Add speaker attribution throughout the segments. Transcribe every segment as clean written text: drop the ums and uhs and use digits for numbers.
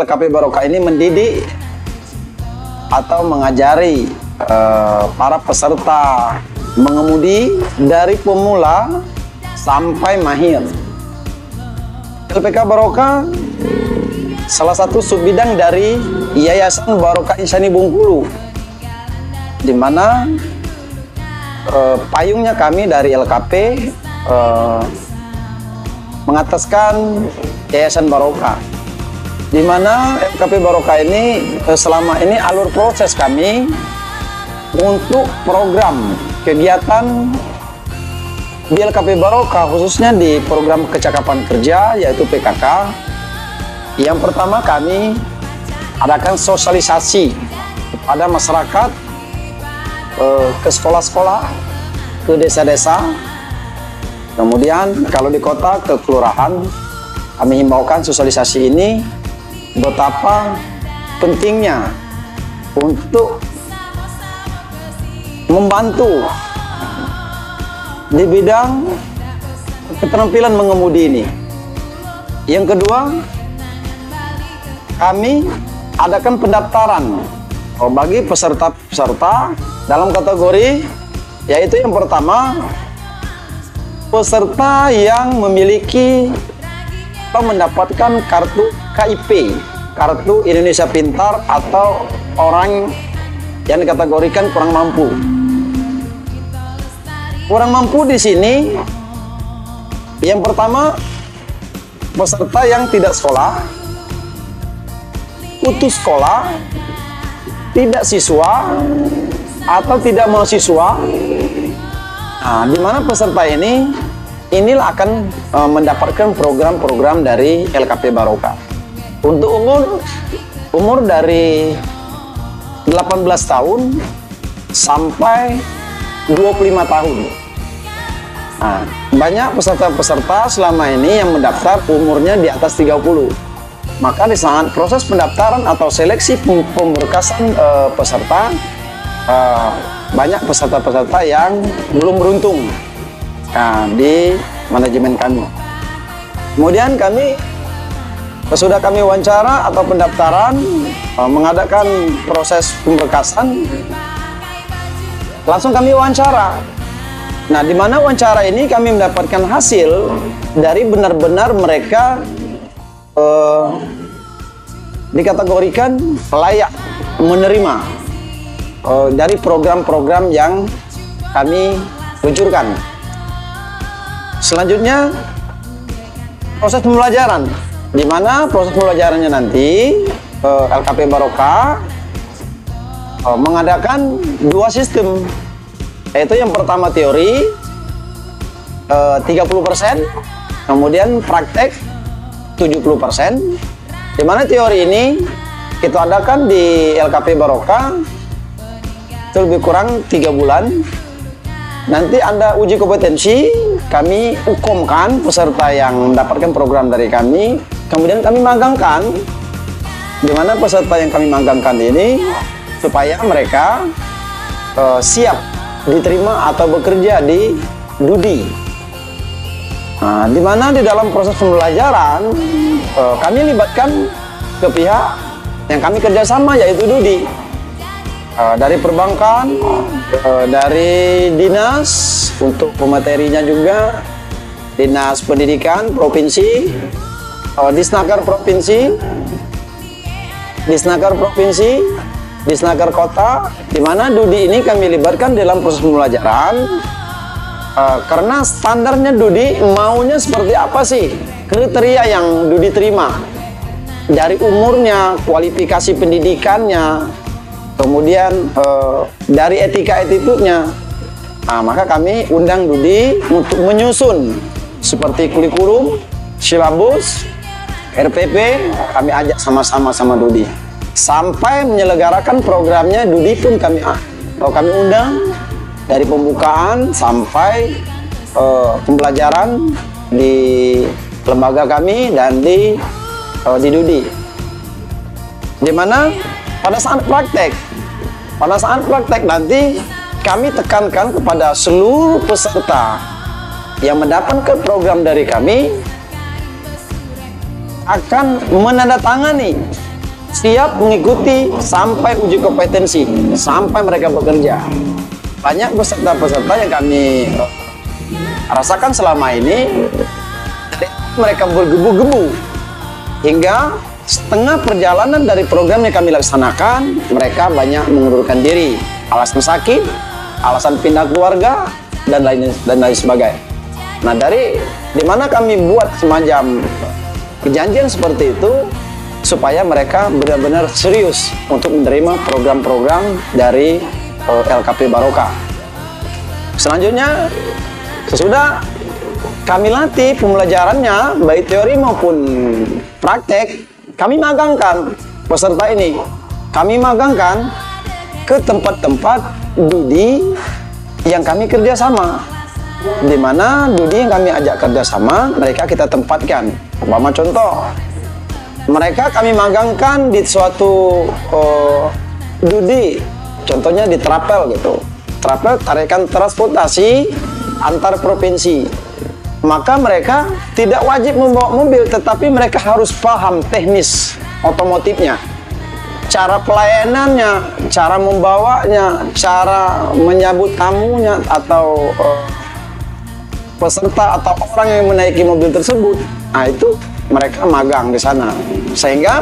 Speaker 1: LKP Barokah ini mendidik atau mengajari para peserta mengemudi dari pemula sampai mahir. LPK Barokah salah satu subbidang dari Yayasan Barokah Insani Bengkulu, di mana payungnya kami dari LKP mengataskan Yayasan Barokah, di mana LKP Barokah ini selama ini alur proses kami untuk program kegiatan di LKP Barokah, khususnya di program kecakapan kerja yaitu PKK. Yang pertama, kami adakan sosialisasi kepada masyarakat, ke sekolah-sekolah, ke desa-desa, kemudian kalau di kota ke kelurahan. Kami himbaukan sosialisasi ini betapa pentingnya untuk membantu di bidang keterampilan mengemudi ini. Yang kedua, kami adakan pendaftaran bagi peserta-peserta dalam kategori, yaitu yang pertama, peserta yang memiliki atau mendapatkan kartu KIP, kartu Indonesia Pintar, atau orang yang dikategorikan kurang mampu. Kurang mampu di sini, yang pertama, peserta yang tidak sekolah, putus sekolah, tidak siswa, atau tidak mahasiswa. Nah, di mana peserta inilah akan mendapatkan program-program dari LKP Barokah. Untuk umur dari 18 tahun sampai 25 tahun. Nah, banyak peserta-peserta selama ini yang mendaftar umurnya di atas 30. Maka di saat proses pendaftaran atau seleksi pemberkasan peserta, banyak peserta-peserta yang belum beruntung di manajemen kami. Kemudian sudah kami wawancara atau pendaftaran, mengadakan proses pemberkasan, langsung kami wawancara. Nah, di mana wawancara ini kami mendapatkan hasil dari benar-benar mereka dikategorikan layak menerima dari program-program yang kami luncurkan. Selanjutnya, proses pembelajaran, di mana proses pembelajarannya nanti LKP Barokah mengadakan dua sistem, yaitu yang pertama teori 30%, kemudian praktek 70%. Di mana teori ini kita adakan di LKP Barokah itu lebih kurang 3 bulan. Nanti Anda uji kompetensi, kami hukumkan peserta yang mendapatkan program dari kami, kemudian kami magangkan, di mana peserta yang kami magangkan ini supaya mereka siap diterima atau bekerja di DUDI. Nah, di mana di dalam proses pembelajaran kami libatkan ke pihak yang kami kerjasama, yaitu DUDI, dari perbankan, dari dinas untuk pematerinya juga, dinas pendidikan provinsi, disnaker provinsi, disnaker kota, di mana DUDI ini kami libatkan dalam proses pembelajaran, karena standarnya DUDI maunya seperti apa sih, kriteria yang DUDI terima, dari umurnya, kualifikasi pendidikannya, kemudian dari etika-etitunya. Nah, maka kami undang DUDI untuk menyusun seperti kurikulum, silabus, RPP, kami ajak sama-sama sama DUDI. Sampai menyelenggarakan programnya, DUDI pun kami undang dari pembukaan sampai pembelajaran di lembaga kami dan di DUDI. Di mana pada saat praktek nanti kami tekankan kepada seluruh peserta yang mendapatkan program dari kami akan menandatangani siap mengikuti sampai uji kompetensi, sampai mereka bekerja. Banyak peserta-peserta yang kami rasakan selama ini, mereka bergebu-gebu hingga setengah perjalanan dari program yang kami laksanakan, mereka banyak mengundurkan diri, alasan sakit, alasan pindah keluarga, dan lain sebagainya. Nah, dari dimana kami buat semacam kejadian seperti itu supaya mereka benar-benar serius untuk menerima program-program dari LKP Barokah. Selanjutnya, sesudah kami latih pembelajarannya baik teori maupun praktek, kami magangkan peserta ini. Kami magangkan ke tempat-tempat studi yang kami kerjasama, di mana studi yang kami ajak kerjasama mereka kita tempatkan. Umpama contoh, mereka kami magangkan di suatu studi, contohnya di Trapel gitu. Trapel tarikan transportasi antar provinsi. Maka mereka tidak wajib membawa mobil, tetapi mereka harus paham teknis otomotifnya, cara pelayanannya, cara membawanya, cara menyambut tamunya atau peserta atau orang yang menaiki mobil tersebut. Nah, itu mereka magang di sana, sehingga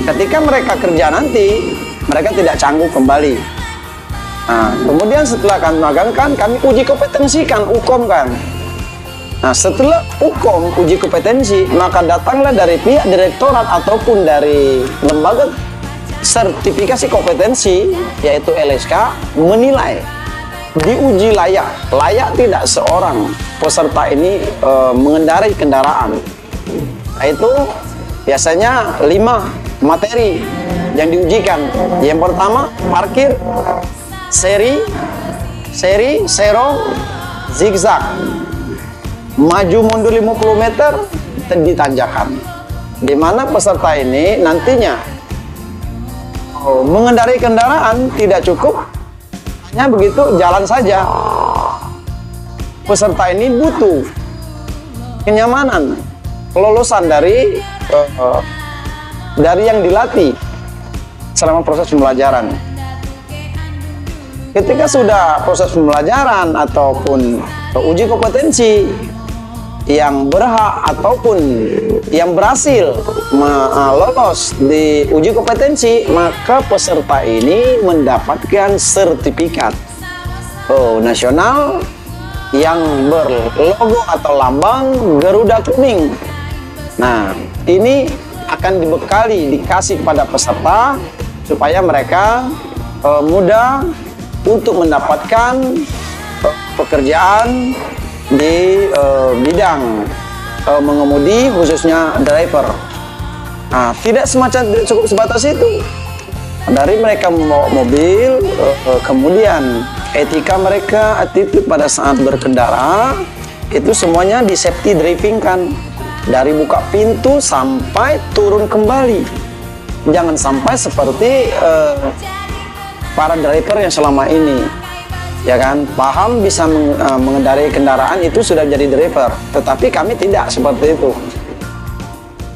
Speaker 1: ketika mereka kerja nanti mereka tidak canggung kembali. Nah, kemudian setelah kami magangkan, kami uji kompetensikan, ukom kan. Nah, setelah ukom uji kompetensi, maka datanglah dari pihak direktorat ataupun dari lembaga sertifikasi kompetensi, yaitu LSK, menilai, diuji layak tidak seorang peserta ini mengendarai kendaraan. Nah, itu biasanya 5 materi yang diujikan. Yang pertama, parkir, seri, serong, zigzag, maju mundur 50 meter, di tanjakan. Di mana peserta ini nantinya mengendarai kendaraan tidak cukup hanya begitu jalan saja. Peserta ini butuh kenyamanan, kelolosan dari yang dilatih selama proses pembelajaran. Ketika sudah proses pembelajaran ataupun uji kompetensi, yang berhak ataupun yang berhasil lolos di uji kompetensi, maka peserta ini mendapatkan sertifikat nasional yang berlogo atau lambang Garuda kuning. Nah, ini akan dikasih kepada peserta supaya mereka mudah untuk mendapatkan pekerjaan di bidang mengemudi, khususnya driver. Nah, tidak cukup sebatas itu. Dari mereka membawa mobil, kemudian etika mereka, attitude pada saat berkendara, itu semuanya di safety driving kan. Dari buka pintu sampai turun kembali. Jangan sampai seperti para driver yang selama ini, ya kan, paham bisa mengendarai kendaraan itu sudah jadi driver, tetapi kami tidak seperti itu.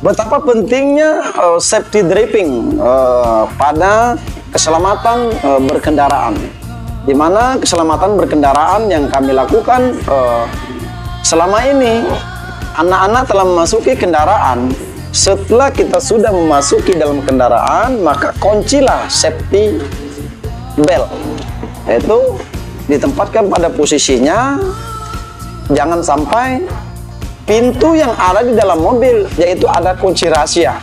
Speaker 1: Betapa pentingnya safety driving pada keselamatan berkendaraan, di mana keselamatan berkendaraan yang kami lakukan selama ini, anak-anak telah memasuki kendaraan. Setelah kita sudah memasuki dalam kendaraan, maka kuncilah safety belt, yaitu ditempatkan pada posisinya. Jangan sampai pintu yang ada di dalam mobil, yaitu ada kunci rahasia.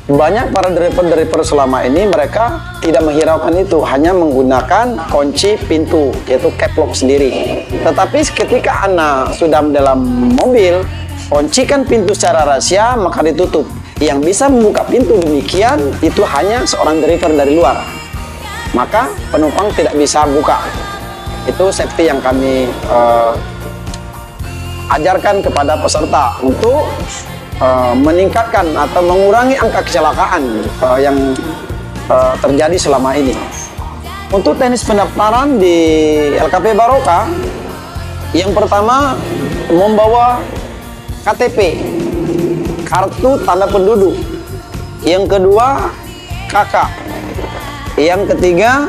Speaker 1: Banyak para driver-driver selama ini mereka tidak menghiraukan itu, hanya menggunakan kunci pintu, yaitu caplok sendiri. Tetapi ketika Anda sudah dalam mobil, kuncikan pintu secara rahasia, maka ditutup. Yang bisa membuka pintu demikian itu hanya seorang driver dari luar, maka penumpang tidak bisa buka. Itu safety yang kami ajarkan kepada peserta untuk meningkatkan atau mengurangi angka kecelakaan yang terjadi selama ini. Untuk teknis pendaftaran di LKP Barokah, yang pertama membawa KTP, kartu tanda penduduk. Yang kedua KK. Yang ketiga,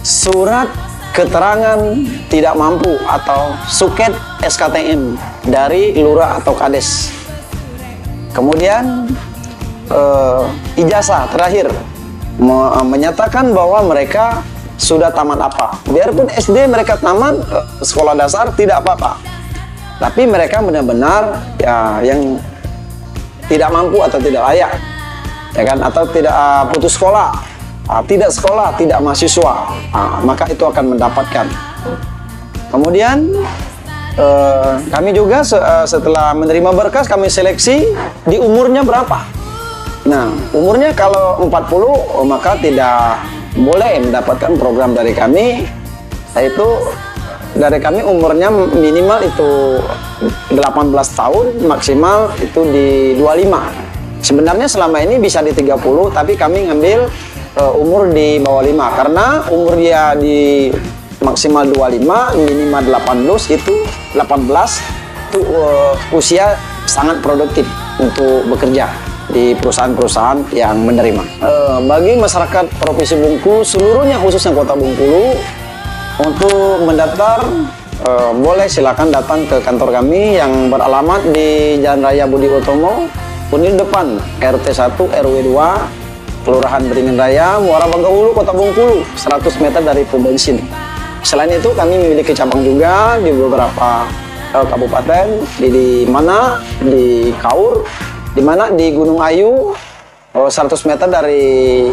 Speaker 1: surat keterangan tidak mampu atau suket SKTM dari lurah atau kades. Kemudian ijazah terakhir menyatakan bahwa mereka sudah tamat apa. Biarpun SD mereka tamat sekolah dasar tidak apa-apa, tapi mereka benar-benar ya yang tidak mampu atau tidak layak, ya kan, atau tidak putus sekolah, tidak sekolah, tidak mahasiswa, maka itu akan mendapatkan. Kemudian kami juga setelah menerima berkas, kami seleksi di umurnya berapa. Nah, umurnya kalau 40 maka tidak boleh mendapatkan program dari kami, yaitu dari kami umurnya minimal itu 18 tahun, maksimal itu di 25. Sebenarnya selama ini bisa di 30, tapi kami ngambil umur di bawah 5 karena umur dia di maksimal 25, minimal 18 itu usia sangat produktif untuk bekerja di perusahaan-perusahaan yang menerima. Bagi masyarakat Provinsi Bengkulu seluruhnya, khususnya Kota Bengkulu, untuk mendaftar boleh silakan datang ke kantor kami yang beralamat di Jalan Raya Budi Utomo, Unit depan RT 1 RW 2 Kelurahan Beringin Raya, Muara Bangka Hulu, Kota Bengkulu, 100 meter dari pom bensin. Selain itu kami memiliki cabang juga di beberapa kabupaten, di mana di Kaur, di mana di Gunung Ayu, 100 meter dari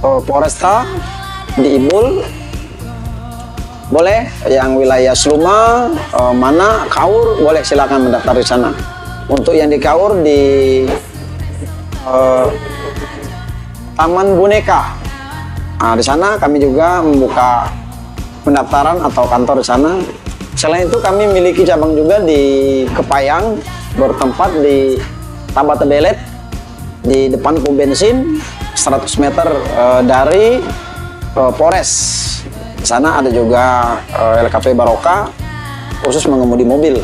Speaker 1: Polresta, di Ibul. Boleh yang wilayah Sluma, Mana, Kaur, boleh silakan mendaftar di sana. Untuk yang di Kaur di Taman Boneka, di sana kami juga membuka pendaftaran atau kantor di sana. Selain itu kami memiliki cabang juga di Kepayang, bertempat di Tabata Belet, di depan pom bensin, 100 meter dari Polres. Di sana ada juga LKP Baroka, khusus mengemudi mobil.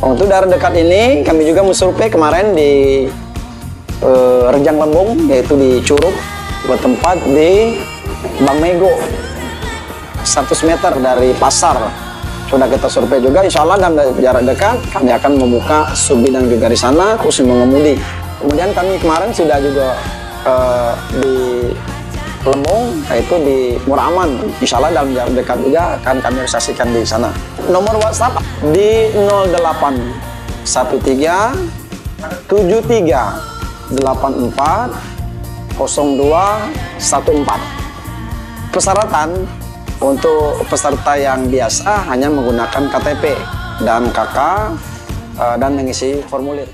Speaker 1: Untuk daerah dekat ini, kami juga mensurvei kemarin di Rejang Lembung, yaitu di Curug, bertempat di Bang Mego, 100 meter dari pasar. Sudah kita survei juga, insya Allah dalam jarak dekat kami akan membuka sub bidang juga di sana, khusus mengemudi. Kemudian kami kemarin sudah juga di Lembung, yaitu di Muraman. Insya Allah dalam jarak dekat juga akan kami realisasikan di sana. Nomor WhatsApp di 0813 73 84 0214. Persyaratan untuk peserta yang biasa hanya menggunakan KTP dan KK dan mengisi formulir.